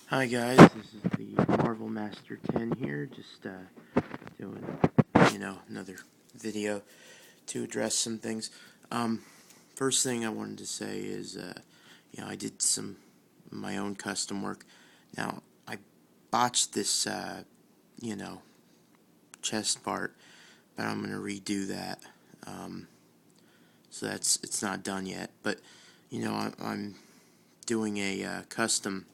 Hi guys, this is the Marvel Master 10 here, just doing, another video to address some things. Um, First thing I wanted to say is, I did some of my own custom work. Now, I botched this, chest part, but I'm going to redo that. So it's not done yet, but, I'm doing a custom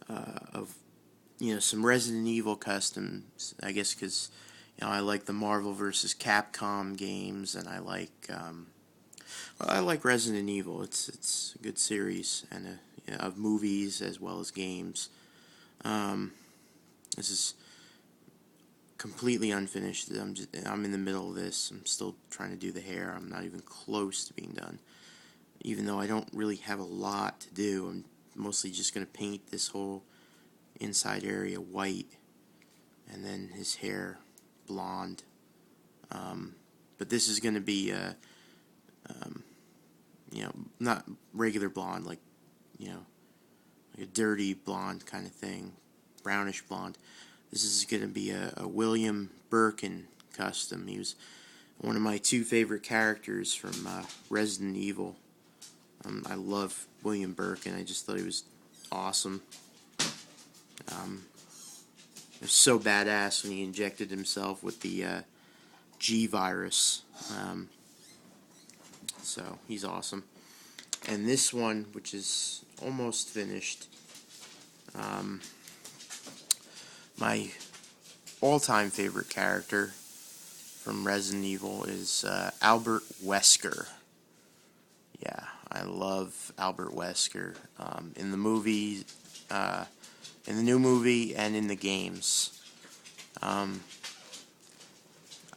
of some Resident Evil customs, I guess, because I like the Marvel vs. Capcom games, and I like Resident Evil. It's a good series and of movies as well as games. Um, this is completely unfinished. I'm in the middle of this. I'm still trying to do the hair. I'm not even close to being done. Even though I don't really have a lot to do, I'm mostly just going to paint this whole inside area white, and then his hair blonde. But this is going to be, not regular blonde, like like a dirty blonde kind of thing, brownish blonde. This is going to be a William Birkin custom. He was one of my two favorite characters from Resident Evil. I love William Birkin. I just thought he was awesome. It was so badass when he injected himself with the G virus. So he's awesome. And this one, which is almost finished, my all-time favorite character from Resident Evil is Albert Wesker. Yeah, I love Albert Wesker in the movie, in the new movie, and in the games. Um,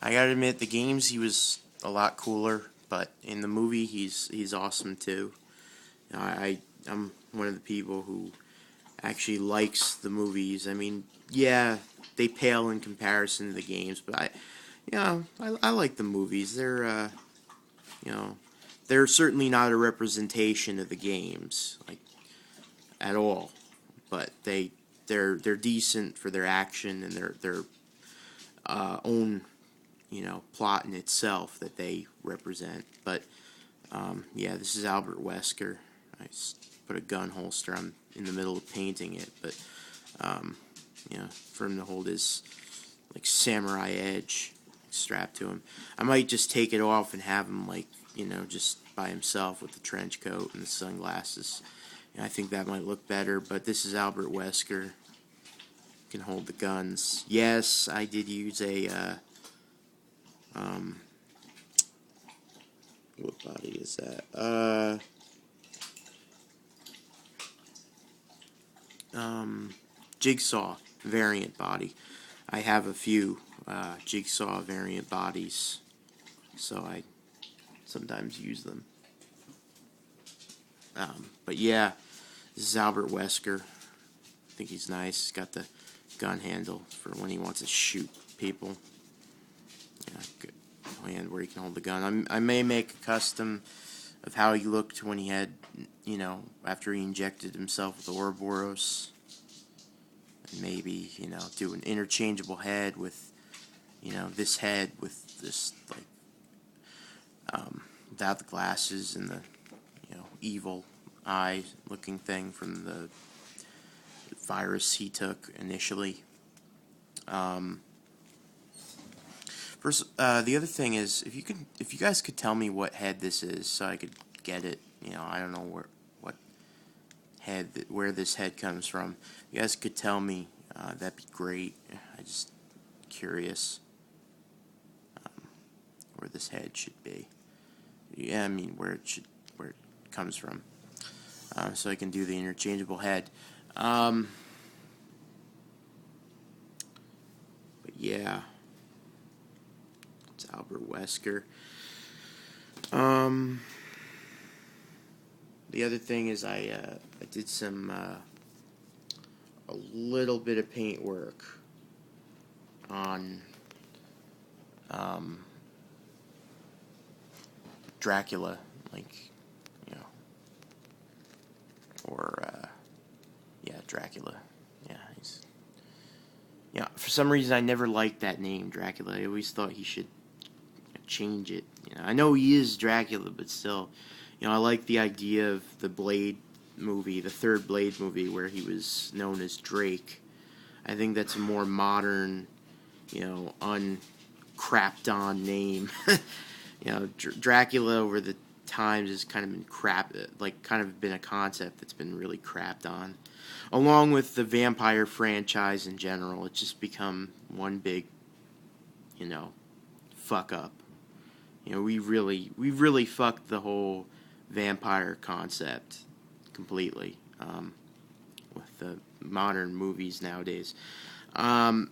I gotta admit, the games he was a lot cooler, but in the movie he's awesome too. I'm one of the people who actually likes the movies. I mean, yeah, they pale in comparison to the games, but I like the movies. You know, they're certainly not a representation of the games, like at all. But they're decent for their action and their own plot in itself that they represent. But yeah, this is Albert Wesker. I put a gun holster. I'm in the middle of painting it, but um, for him to hold his like samurai edge strapped to him. I might just take it off and have him just by himself with the trench coat and the sunglasses. I think that might look better, but this is Albert Wesker. Can hold the guns. Yes, I did use a what body is that? Jigsaw variant body. I have a few Jigsaw variant bodies, so I sometimes use them. But yeah, this is Albert Wesker. I think he's nice. He's got the gun handle for when he wants to shoot people. Yeah, good hand where he can hold the gun. I may make a custom of how he looked when he had, after he injected himself with Ouroboros. And maybe, do an interchangeable head with, this head with this, like, without the glasses and the, evil eye looking thing from the virus he took initially. First, the other thing is, if you guys could tell me what head this is, so I could get it. I don't know what head, where this head comes from. If you guys could tell me, that'd be great. I just curious where this head should be. Yeah, I mean where it comes from, so I can do the interchangeable head. But yeah, it's Albert Wesker. The other thing is I did some a little bit of paint work on Dracula, like, or yeah, Dracula. Yeah, for some reason I never liked that name, Dracula. I always thought he should change it. I know he is Dracula, but still, I like the idea of the Blade movie, the third Blade movie, where he was known as Drake. I think that's a more modern, uncrapped on name. Dracula over the times has kind of been a concept that's been really crapped on. Along with the vampire franchise in general, it's just become one big, fuck up. We really fucked the whole vampire concept completely with the modern movies nowadays. However,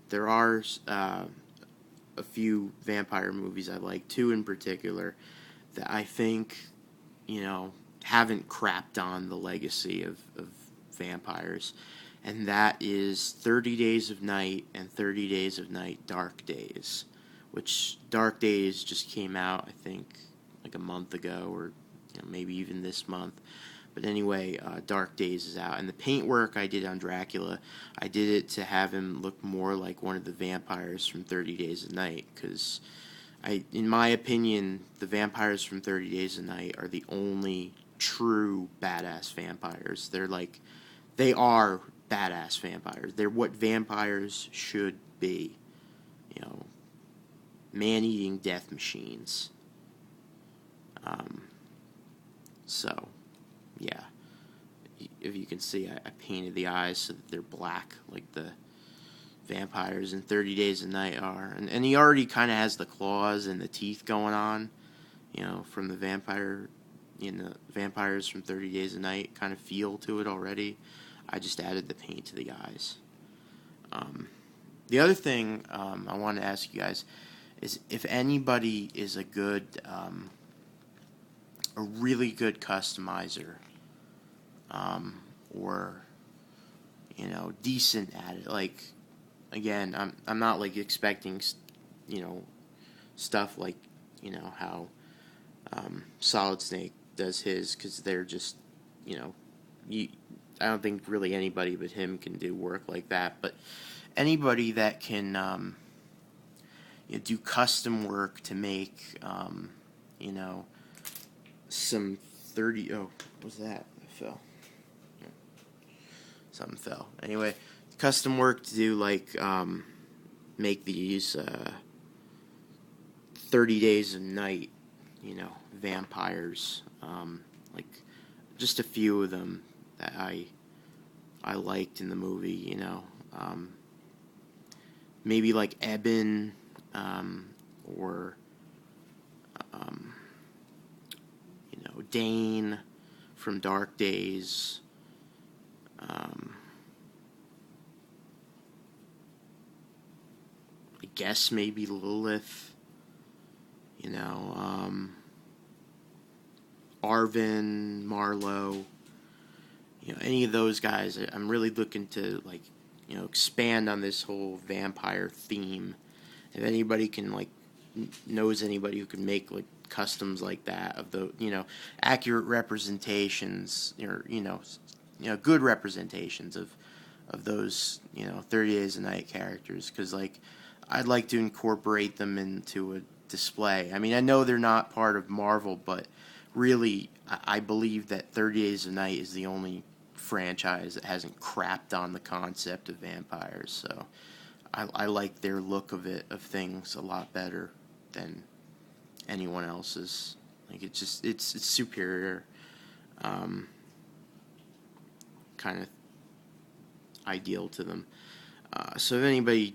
there are a few vampire movies I like, two in particular, that I think, haven't crapped on the legacy of vampires. And that is 30 Days of Night and 30 Days of Night Dark Days, which Dark Days just came out, I think, like a month ago, or maybe even this month. But anyway, Dark Days is out. And the paintwork I did on Dracula, I did it to have him look more like one of the vampires from 30 Days of Night. Because, in my opinion, the vampires from 30 Days of Night are the only true badass vampires. They are badass vampires. They're what vampires should be. Man-eating death machines. So, yeah. If you can see, I painted the eyes so that they're black, like the vampires in 30 Days of Night are. And he already kind of has the claws and the teeth going on, from the vampires from 30 Days of Night kind of feel to it already. I just added the paint to the eyes. The other thing I want to ask you guys is if anybody is a really good customizer, or decent at it. Like, again, I'm not like expecting stuff like how Solid Snake does his, because they're just I don't think really anybody but him can do work like that. But anybody that can do custom work to make some 30. Oh, what was that? It fell. Something fell. Anyway, custom work to do make these 30 Days of Night, vampires. Like just a few of them that I liked in the movie. Maybe like Eben, or Dane from Dark Days. I guess maybe Lilith. Arvin, Marlowe. Any of those guys. I'm really looking to expand on this whole vampire theme. If anybody can knows anybody who can make customs like that of the accurate representations, or good representations of those 30 Days of Night characters, because I'd like to incorporate them into a display. I mean, I know they're not part of Marvel, but really I believe that 30 Days of Night is the only franchise that hasn't crapped on the concept of vampires. So I like their look of things a lot better than anyone else's. It's superior, kind of ideal to them. So if anybody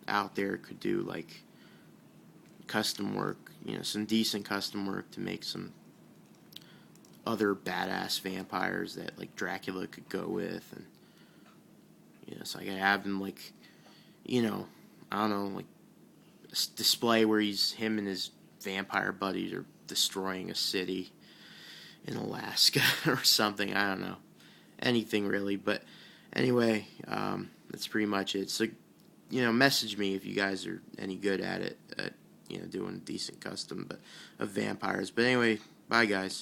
out there could do custom work, some decent custom work to make some other badass vampires that Dracula could go with, and so I could have him I don't know, display where him and his vampire buddies are destroying a city in Alaska or something. I don't know, anything really. But anyway, that's pretty much it. So message me if you guys are any good at it, at doing decent custom of vampires. But anyway, bye guys.